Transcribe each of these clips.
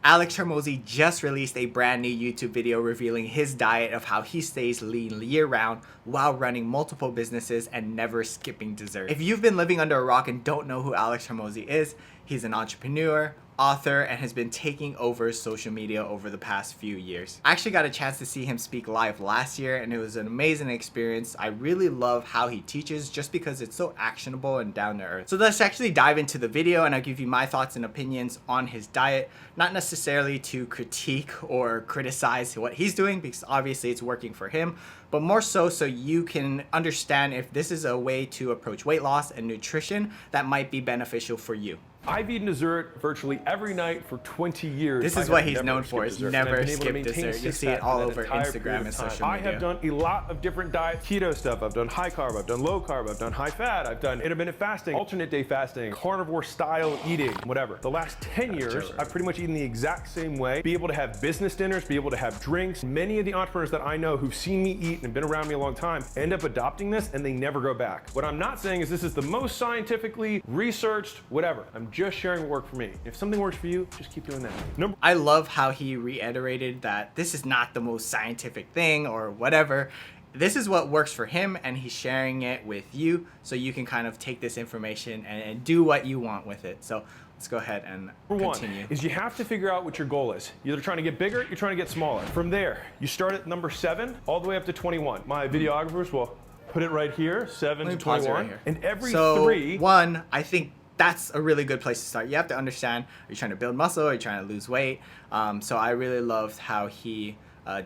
Alex Hormozi just released a brand new YouTube video revealing his diet of how he stays lean year-round while running multiple businesses and never skipping dessert. If you've been living under a rock and don't know who Alex Hormozi is, he's an entrepreneur, author, and has been taking over social media over the past few years. I actually got a chance to see him speak live last year, and it was an amazing experience. I really love how he teaches just because it's so actionable and down to earth. So let's actually dive into the video, and I'll give you my thoughts and opinions on his diet, not necessarily to critique or criticize what he's doing, because obviously it's working for him, but more so you can understand if this is a way to approach weight loss and nutrition that might be beneficial for you. I've eaten dessert virtually every night for 20 years. This is what he's known for, is never skip dessert. You see it all over Instagram and social media. I have done a lot of different diets, keto stuff. I've done high carb, I've done low carb, I've done high fat, I've done intermittent fasting, alternate day fasting, carnivore style eating, whatever. The last 10 years, I've pretty much eaten the exact same way. Be able to have business dinners, be able to have drinks. Many of the entrepreneurs that I know who've seen me eat and been around me a long time end up adopting this and they never go back. What I'm not saying is this is the most scientifically researched, whatever. I'm just sharing what worked for me. If something works for you, just keep doing that. I love how he reiterated that this is not the most scientific thing or whatever. This is what works for him, and he's sharing it with you so you can kind of take this information and do what you want with it. So let's go ahead and continue. One is you have to figure out what your goal is. You're either trying to get bigger, you're trying to get smaller. From there, you start at number 7 all the way up to 21. My videographers will put it right here, 7 to 21. Right here. And every three. One, I think that's a really good place to start. You have to understand, are you trying to build muscle? Are you trying to lose weight? So I really loved how he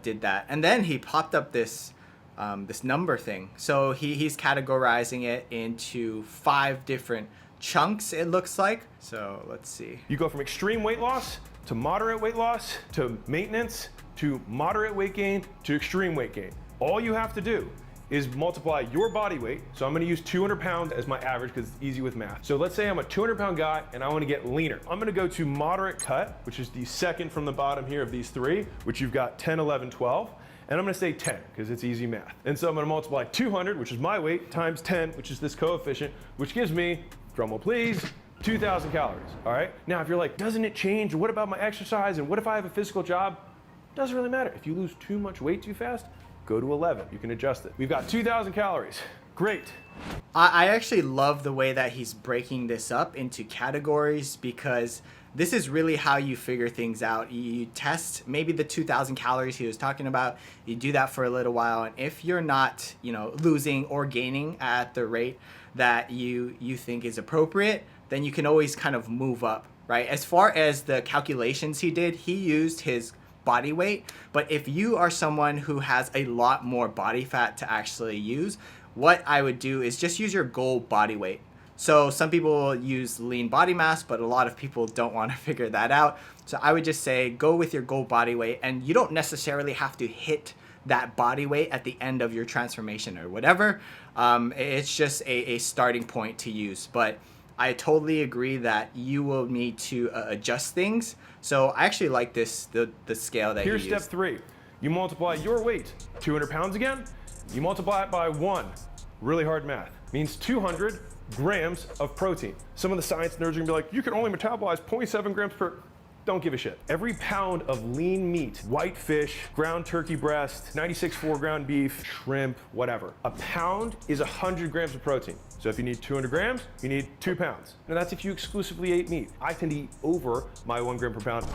did that. And then he popped up this this number thing. So he's categorizing it into 5 different chunks, it looks like. So let's see. You go from extreme weight loss to moderate weight loss to maintenance to moderate weight gain to extreme weight gain. All you have to do is multiply your body weight. So I'm gonna use 200 pounds as my average because it's easy with math. So let's say I'm a 200-pound guy and I wanna get leaner. I'm gonna go to moderate cut, which is the second from the bottom here of these 3, which you've got 10, 11, 12. And I'm gonna say 10, because it's easy math. And so I'm gonna multiply 200, which is my weight, times 10, which is this coefficient, which gives me, drumroll please, 2,000 calories, all right? Now, if you're like, doesn't it change? What about my exercise? And what if I have a physical job? Doesn't really matter. If you lose too much weight too fast, go to 11, you can adjust it. We've got 2,000 calories, great. I actually love the way that he's breaking this up into categories, because this is really how you figure things out. You test maybe the 2,000 calories he was talking about. You do that for a little while, and if you're not, losing or gaining at the rate that you think is appropriate, then you can always kind of move up, right? As far as the calculations he did, he used his body weight, but if you are someone who has a lot more body fat to actually use, what I would do is just use your goal body weight. So some people use lean body mass, but a lot of people don't want to figure that out. So I would just say go with your goal body weight, and you don't necessarily have to hit that body weight at the end of your transformation or whatever. It's just a starting point to use, but I totally agree that you will need to adjust things. So I actually like the scale that Here's he used. step 3. You multiply your weight, 200 pounds again, you multiply it by 1. Really hard math. Means 200 grams of protein. Some of the science nerds are gonna be like, you can only metabolize 0.7 grams per. Don't give a shit. Every pound of lean meat, white fish, ground turkey breast, 96.4 ground beef, shrimp, whatever. A pound is 100 grams of protein. So if you need 200 grams, you need 2 pounds. Now that's if you exclusively ate meat. I tend to eat over my 1 gram per pound.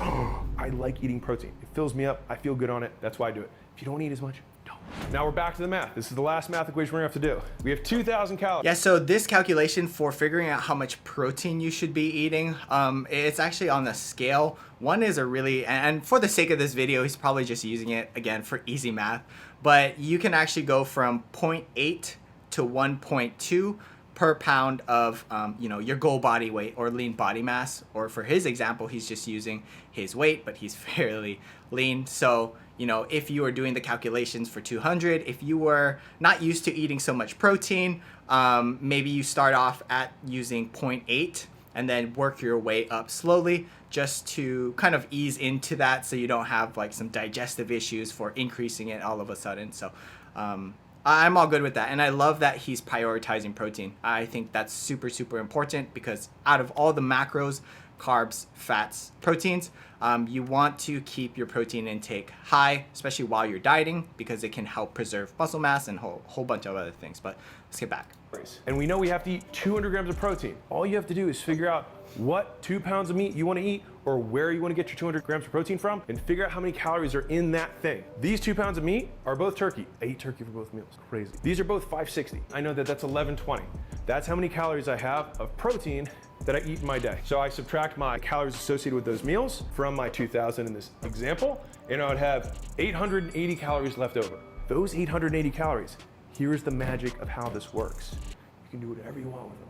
I like eating protein. It fills me up, I feel good on it, that's why I do it. If you don't eat as much, don't. Now we're back to the math. This is the last math equation we're gonna have to do. We have 2,000 calories. Yeah, so this calculation for figuring out how much protein you should be eating, it's actually on the scale. One is a really, and for the sake of this video, he's probably just using it, again, for easy math, but you can actually go from 0.8 to 1.2 per pound of your goal body weight or lean body mass. Or for his example, he's just using his weight, but he's fairly lean. So if you are doing the calculations for 200, if you were not used to eating so much protein, maybe you start off at using 0.8 and then work your way up slowly, just to kind of ease into that so you don't have like some digestive issues for increasing it all of a sudden. So I'm all good with that. And I love that he's prioritizing protein. I think that's super, super important, because out of all the macros, carbs, fats, proteins. You want to keep your protein intake high, especially while you're dieting, because it can help preserve muscle mass and a whole bunch of other things. But let's get back. And we know we have to eat 200 grams of protein. All you have to do is figure out what 2 pounds of meat you want to eat, or where you want to get your 200 grams of protein from, and figure out how many calories are in that thing. These 2 pounds of meat are both turkey. I eat turkey for both meals. Crazy. These are both 560. I know that that's 1120. That's how many calories I have of protein that I eat in my day. So I subtract my calories associated with those meals from my 2,000 in this example, and I would have 880 calories left over. Those 880 calories, here's the magic of how this works. You can do whatever you want with them.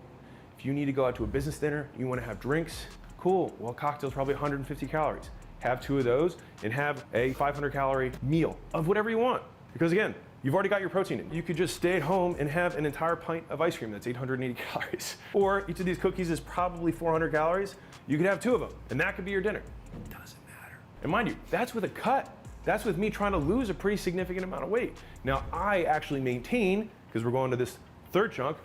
If you need to go out to a business dinner, you want to have drinks, cool. Well, cocktail's probably 150 calories. Have 2 of those and have a 500 calorie meal of whatever you want. Because again, you've already got your protein in. You could just stay at home and have an entire pint of ice cream that's 880 calories. Or each of these cookies is probably 400 calories. You could have 2 of them, and that could be your dinner. It doesn't matter. And mind you, that's with a cut. That's with me trying to lose a pretty significant amount of weight. Now, I actually maintain, because we're going to this third chunk,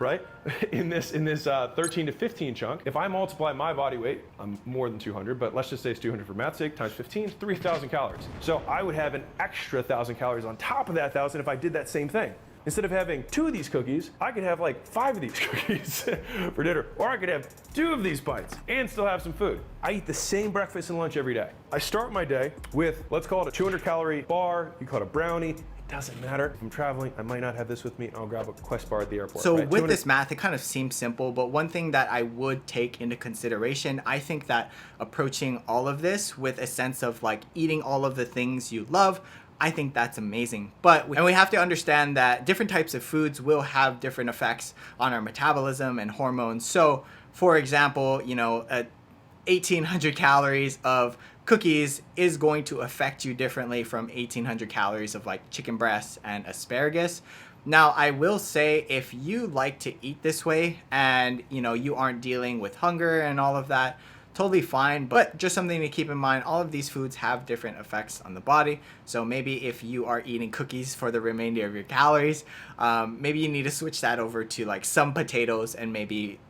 right? In this 13 to 15 chunk, if I multiply my body weight, I'm more than 200, but let's just say it's 200 for math's sake, times 15, 3,000 calories. So I would have an extra 1,000 calories on top of that 1,000 if I did that same thing. Instead of having 2 of these cookies, I could have like 5 of these cookies for dinner, or I could have 2 of these bites and still have some food. I eat the same breakfast and lunch every day. I start my day with, let's call it a 200 calorie bar, you call it a brownie. Doesn't matter. If I'm traveling, I might not have this with me. I'll grab a Quest bar at the airport. So right? with this math, it kind of seems simple, but one thing that I would take into consideration, I think that approaching all of this with a sense of like eating all of the things you love, I think that's amazing. And we have to understand that different types of foods will have different effects on our metabolism and hormones. So for example, 1,800 calories of cookies is going to affect you differently from 1,800 calories of like chicken breasts and asparagus. Now, I will say if you like to eat this way and you aren't dealing with hunger and all of that, totally fine, but just something to keep in mind, all of these foods have different effects on the body. So maybe if you are eating cookies for the remainder of your calories, maybe you need to switch that over to like some potatoes and maybe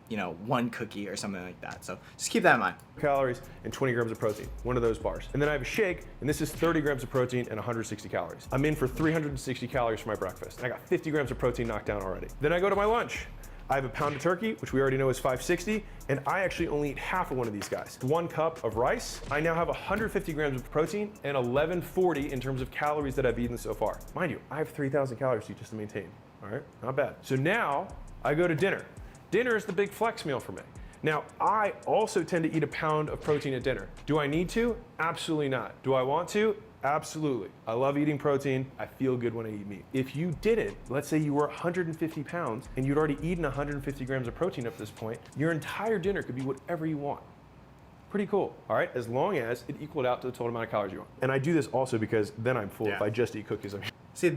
1 cookie or something like that. So just keep that in mind. Calories and 20 grams of protein, one of those bars. And then I have a shake, and this is 30 grams of protein and 160 calories. I'm in for 360 calories for my breakfast. I got 50 grams of protein knocked down already. Then I go to my lunch. I have a pound of turkey, which we already know is 560, and I actually only eat half of one of these guys. 1 cup of rice. I now have 150 grams of protein and 1140 in terms of calories that I've eaten so far. Mind you, I have 3,000 calories just to maintain. All right, not bad. So now I go to dinner. Dinner is the big flex meal for me. Now, I also tend to eat a pound of protein at dinner. Do I need to? Absolutely not. Do I want to? Absolutely. I love eating protein. I feel good when I eat meat. If you didn't, let's say you were 150 pounds and you'd already eaten 150 grams of protein up to this point, your entire dinner could be whatever you want. Pretty cool, all right? As long as it equaled out to the total amount of calories you want. And I do this also because then I'm full if I just eat cookies. See,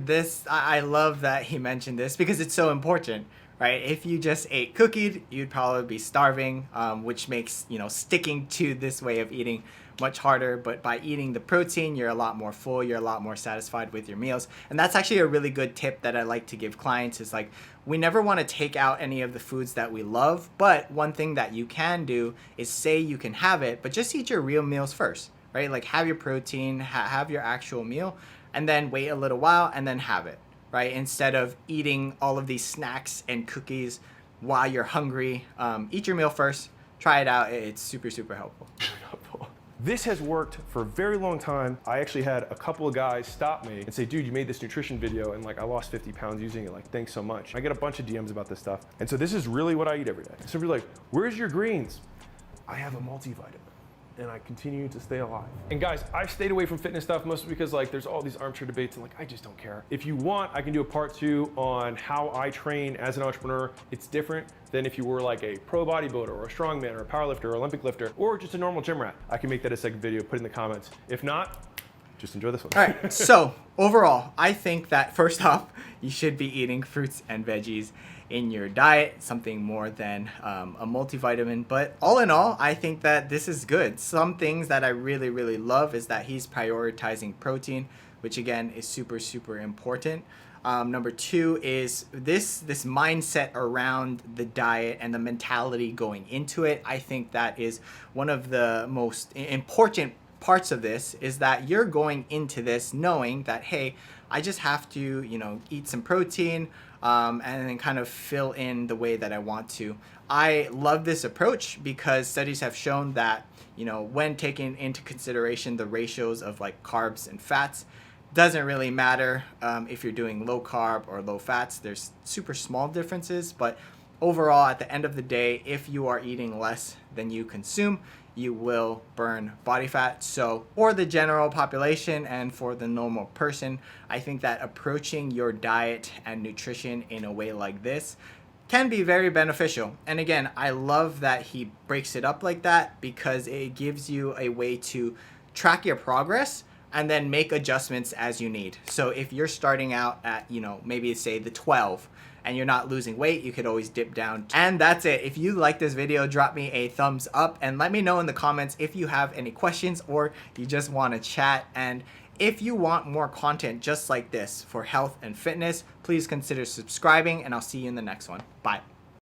I love that he mentioned this because it's so important, right? If you just ate cookies, you'd probably be starving, which makes, sticking to this way of eating much harder. But by eating the protein, you're a lot more full, you're a lot more satisfied with your meals. And that's actually a really good tip that I like to give clients is like, we never want to take out any of the foods that we love, but one thing that you can do is say you can have it, but just eat your real meals first, right? Like have your protein, have your actual meal, and then wait a little while and then have it, right? Instead of eating all of these snacks and cookies while you're hungry, eat your meal first, try it out. It's super, super helpful. This has worked for a very long time. I actually had a couple of guys stop me and say, dude, you made this nutrition video and like I lost 50 pounds using it. Like, thanks so much. I get a bunch of DMs about this stuff. And so this is really what I eat every day. So we're like, where's your greens? I have a multivitamin and I continue to stay alive. And guys, I've stayed away from fitness stuff mostly because like there's all these armchair debates and like, I just don't care. If you want, I can do a part 2 on how I train as an entrepreneur. It's different than if you were like a pro bodybuilder or a strongman or a powerlifter or Olympic lifter or just a normal gym rat. I can make that a second video, put it in the comments. If not, just enjoy this one. All right, so overall, I think that first off, you should be eating fruits and veggies in your diet, something more than a multivitamin. But all in all, I think that this is good. Some things that I really, really love is that he's prioritizing protein, which again is super, super important. Number two is this mindset around the diet and the mentality going into it. I think that is one of the most important parts of this, is that you're going into this knowing that, hey, I just have to, eat some protein, and then kind of fill in the way that I want to. I love this approach because studies have shown that, when taking into consideration the ratios of like carbs and fats, doesn't really matter if you're doing low carb or low fats. There's super small differences, but overall, at the end of the day, if you are eating less than you consume, you will burn body fat. So, or the general population, and for the normal person, I think that approaching your diet and nutrition in a way like this can be very beneficial. And again, I love that he breaks it up like that because it gives you a way to track your progress and then make adjustments as you need. So if you're starting out at, maybe say the 12 and you're not losing weight, you could always dip down. And that's it. If you like this video, drop me a thumbs up and let me know in the comments if you have any questions or you just want to chat. And if you want more content just like this for health and fitness, please consider subscribing, and I'll see you in the next one. Bye.